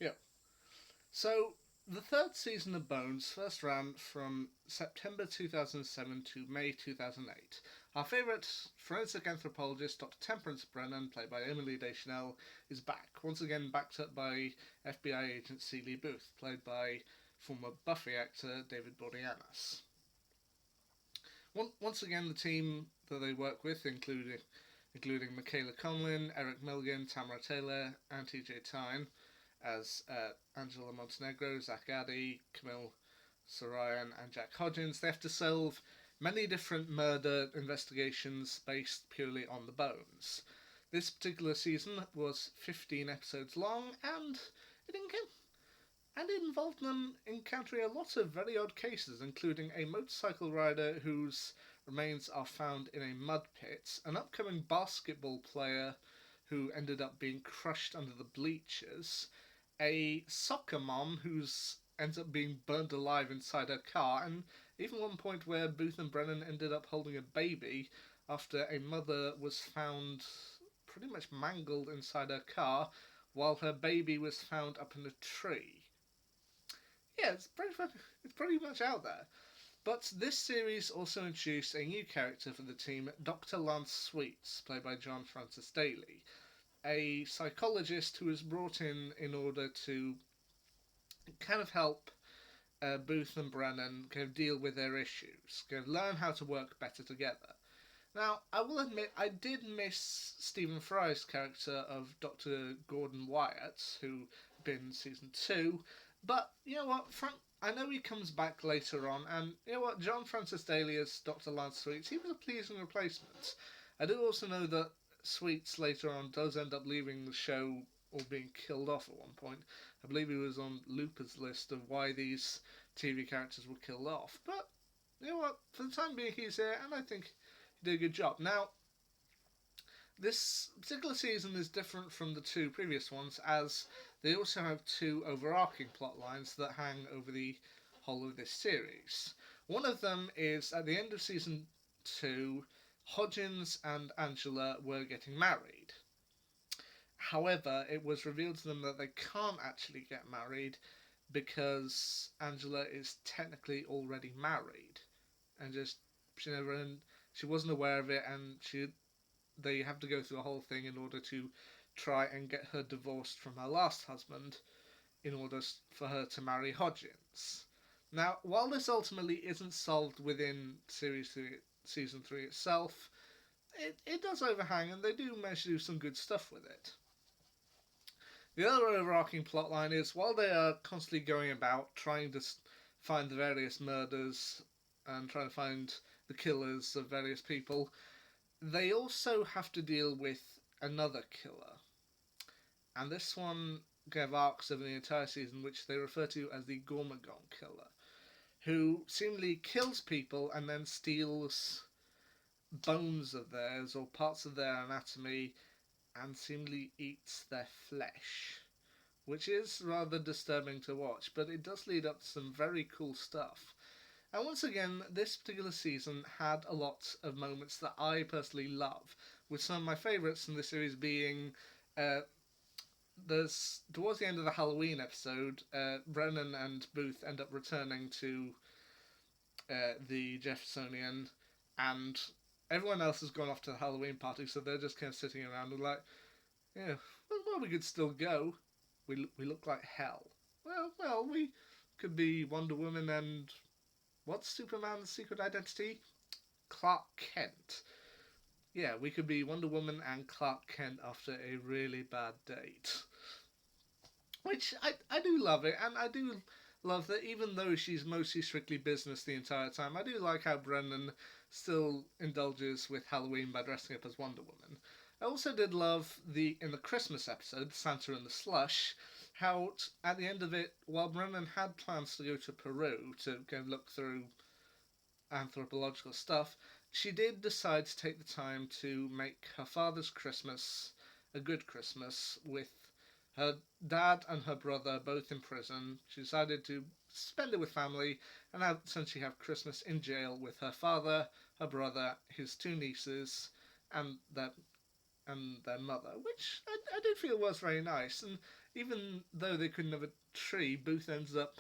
Yeah. So, the third season of Bones first ran from September 2007 to May 2008. Our favourite forensic anthropologist, Dr. Temperance Brennan, played by Emily Deschanel, is back, once again backed up by FBI agent Celie Booth, played by former Buffy actor David Boreanaz. Once again, the team that they work with, including Michaela Conlin, Eric Milligan, Tamara Taylor, and TJ Tyne, as Angela Montenegro, Zach Addy, Camille Sarayan, and Jack Hodgins. They have to solve many different murder investigations based purely on the bones. This particular season was 15 episodes long, and it involved them encountering a lot of very odd cases, including a motorcycle rider whose remains are found in a mud pit, an upcoming basketball player who ended up being crushed under the bleachers, a soccer mom who's ends up being burned alive inside her car, and even one point where Booth and Brennan ended up holding a baby after a mother was found pretty much mangled inside her car while her baby was found up in a tree. Yeah, it's pretty much out there. But this series also introduced a new character for the team, Dr. Lance Sweets, played by John Francis Daly, a psychologist who was brought in order to kind of help Booth and Brennan kind of deal with their issues, kind of learn how to work better together. Now, I will admit, I did miss Stephen Fry's character of Dr. Gordon Wyatt, who had been in season 2, but you know what, I know he comes back later on, and you know what, John Francis Daly as Dr. Lance Sweets, he was a pleasing replacement. I do also know that Sweets later on does end up leaving the show or being killed off at one point. I believe he was on Looper's list of why these TV characters were killed off, but you know what, for the time being he's here, and I think he did a good job. Now, this particular season is different from the two previous ones, as they also have two overarching plot lines that hang over the whole of this series. One of them is at the end of season 2, Hodgins and Angela were getting married. However, it was revealed to them that they can't actually get married because Angela is technically already married, and just she never she wasn't aware of it, and they have to go through a whole thing in order to try and get her divorced from her last husband in order for her to marry Hodgins. Now, while this ultimately isn't solved within season 3 itself, it does overhang, and they do manage to do some good stuff with it. The other overarching plotline is while they are constantly going about trying to find the various murders and trying to find the killers of various people, they also have to deal with another killer. And this one gave arcs over the entire season, which they refer to as the Gormagon Killer, who seemingly kills people and then steals bones of theirs or parts of their anatomy and seemingly eats their flesh, which is rather disturbing to watch, but it does lead up to some very cool stuff. And once again, this particular season had a lot of moments that I personally love, with some of my favourites in the series being there's towards the end of the Halloween episode, Brennan and Booth end up returning to the Jeffersonian, and everyone else has gone off to the Halloween party, so they're just kind of sitting around and like, yeah, well, we could still go. We look like hell. Well, we could be Wonder Woman and what's Superman's secret identity? Clark Kent. Yeah, we could be Wonder Woman and Clark Kent after a really bad date. Which I do love it, and I do love that even though she's mostly strictly business the entire time, I do like how Brennan still indulges with Halloween by dressing up as Wonder Woman. I also did love in the Christmas episode, Santa and the Slush, how at the end of it, while Brennan had plans to go to Peru to go look through anthropological stuff, she did decide to take the time to make her father's Christmas a good Christmas with her dad and her brother both in prison. She decided to spend it with family and essentially have Christmas in jail with her father, her brother, his two nieces, and and their mother, which I did feel was very nice. And even though they couldn't have a tree, Booth ends up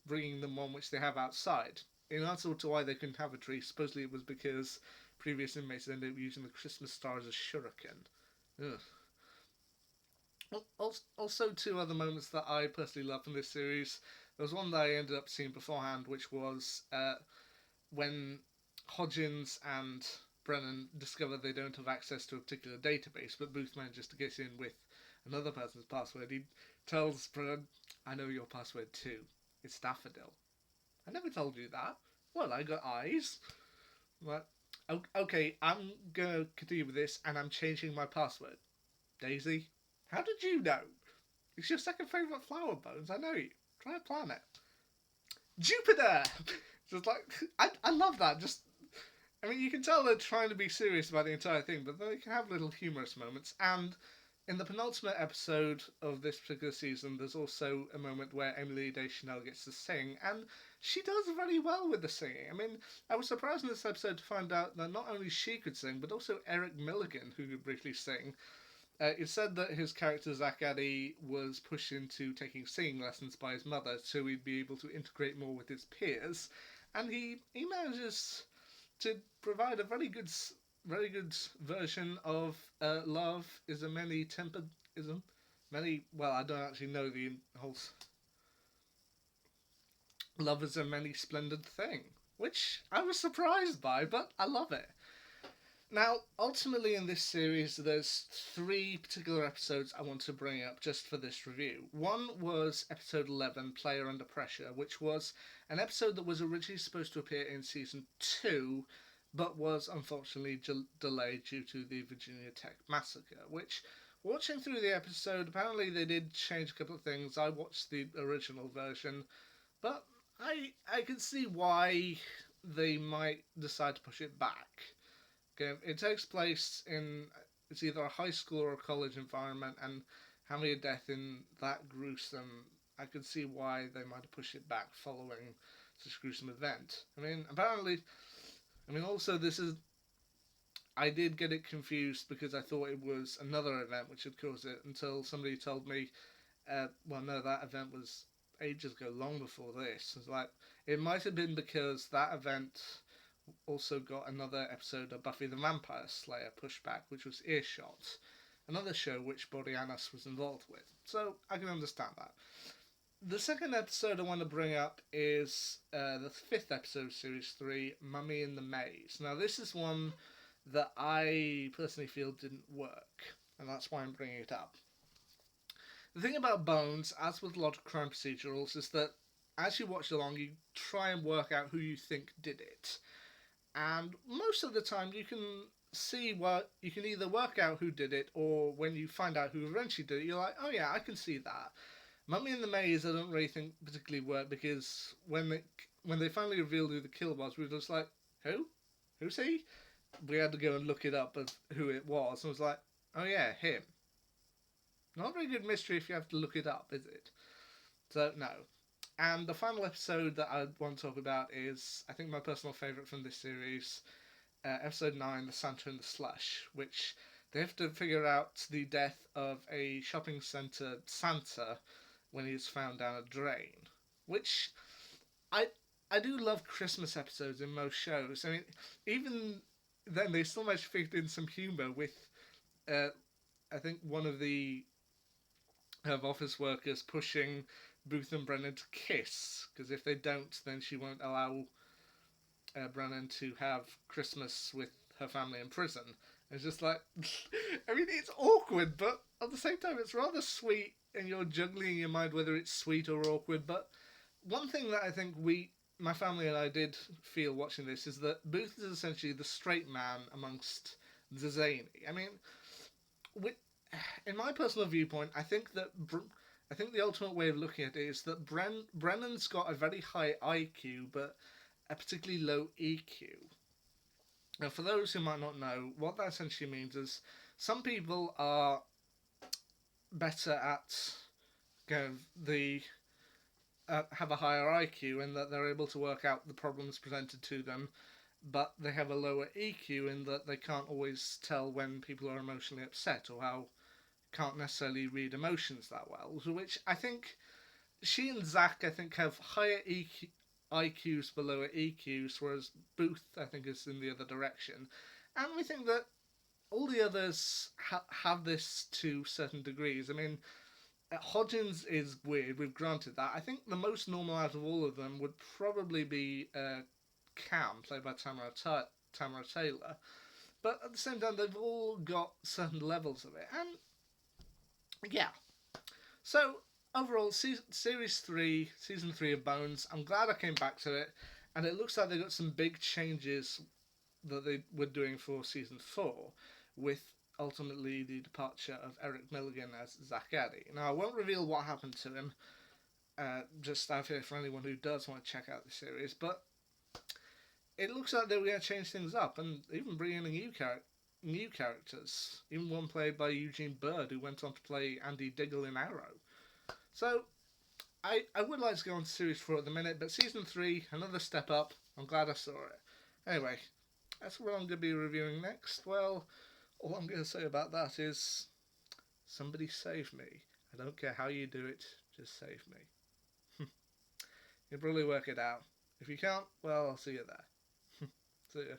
bringing them one which they have outside. In answer to why they couldn't have a tree, supposedly it was because previous inmates ended up using the Christmas star as a shuriken. Ugh. Also, two other moments that I personally love from this series. There was one that I ended up seeing beforehand, which was when Hodgins and Brennan discover they don't have access to a particular database, but Booth manages to get in with another person's password. He tells Brennan, "I know your password too. It's Daffodil." "I never told you that." "Well, I got eyes." Like, okay, I'm gonna continue with this, and I'm changing my password. "Daisy, how did you know? It's your second favourite flower, Bones. I know you. Try a planet." "Jupiter!" Just like, I love that. Just, I mean, you can tell they're trying to be serious about the entire thing, but they can have little humorous moments. And in the penultimate episode of this particular season, there's also a moment where Emily Deschanel gets to sing, and she does very well with the singing. I mean, I was surprised in this episode to find out that not only she could sing, but also Eric Milligan, who could briefly sing. It said that his character, Zach Addy, was pushed into taking singing lessons by his mother so he'd be able to integrate more with his peers, and he manages to provide a very good version of "Love is a many tempered ism." Many, well, I don't actually know the whole. "Love is a many splendid thing," which I was surprised by, but I love it. Now, ultimately in this series, there's three particular episodes I want to bring up just for this review. One was episode 11, Player Under Pressure, which was an episode that was originally supposed to appear in season 2, but was unfortunately delayed due to the Virginia Tech massacre, which, watching through the episode, apparently they did change a couple of things. I watched the original version, but I can see why they might decide to push it back. Okay, it takes place in, it's either a high school or a college environment, and having a death in that gruesome, I could see why they might have pushed it back following such a gruesome event. I mean, apparently, also this is, I did get it confused because I thought it was another event which had caused it until somebody told me, well, no, that event was ages ago, long before this. It's like, it might have been because that event also got another episode of Buffy the Vampire Slayer pushback, which was Earshot, another show which Boreanaz was involved with. So I can understand that. The second episode I want to bring up is the fifth episode of Series 3, Mummy in the Maze. Now, this is one that I personally feel didn't work, and that's why I'm bringing it up. The thing about Bones, as with a lot of crime procedurals, is that as you watch along, you try and work out who you think did it. And most of the time you can see what you can either work out who did it, or when you find out who eventually did it, you're like, oh yeah, I can see that. Mummy in the Maze I don't really think particularly worked, because when they finally revealed who the killer was, we were just like, who's he? We had to go and look it up of who it was, and it was like, oh yeah, him. Not a very good mystery if you have to look it up, is it? So no. And the final episode that I want to talk about is, I think, my personal favourite from this series, episode 9, The Santa and the Slush, which they have to figure out the death of a shopping centre Santa when he's found down a drain. Which, I do love Christmas episodes in most shows. I mean, even then they still managed to fit in some humour with, I think, one of the office workers pushing Booth and Brennan to kiss, because if they don't, then she won't allow Brennan to have Christmas with her family in prison. And it's just like, I mean, it's awkward, but at the same time, it's rather sweet, and you're juggling in your mind whether it's sweet or awkward. But one thing that I think my family and I did feel watching this, is that Booth is essentially the straight man amongst the zany. I mean, in my personal viewpoint, I think the ultimate way of looking at it is that Brennan's got a very high IQ, but a particularly low EQ. Now, for those who might not know, what that essentially means is some people are better at have a higher IQ, and that they're able to work out the problems presented to them but they have a lower EQ in that they can't always tell when people are emotionally upset or how can't necessarily read emotions that well. Which I think she and Zack, I think, have higher IQs but lower EQs, whereas Booth, I think, is in the other direction. And we think that all the others have this to certain degrees. I mean, Hodgins is weird. We've granted that. I think the most normal out of all of them would probably be Cam, played by Tamara Taylor. But at the same time, they've all got certain levels of it, and yeah. So overall, series three, season three of Bones. I'm glad I came back to it, and it looks like they got some big changes that they were doing for season four, with ultimately the departure of Eric Milligan as Zack Addy. Now I won't reveal what happened to him, just out here for anyone who does want to check out the series, but it looks like they were going to change things up and even bring in new characters. Even one played by Eugene Bird, who went on to play Andy Diggle in Arrow. So I would like to go on to series 4 at the minute, but season 3, another step up. I'm glad I saw it. Anyway, that's what I'm going to be reviewing next. Well, all I'm going to say about that is somebody save me. I don't care how you do it, just save me. You'll probably work it out. If you can't, well, I'll see you there. See ya.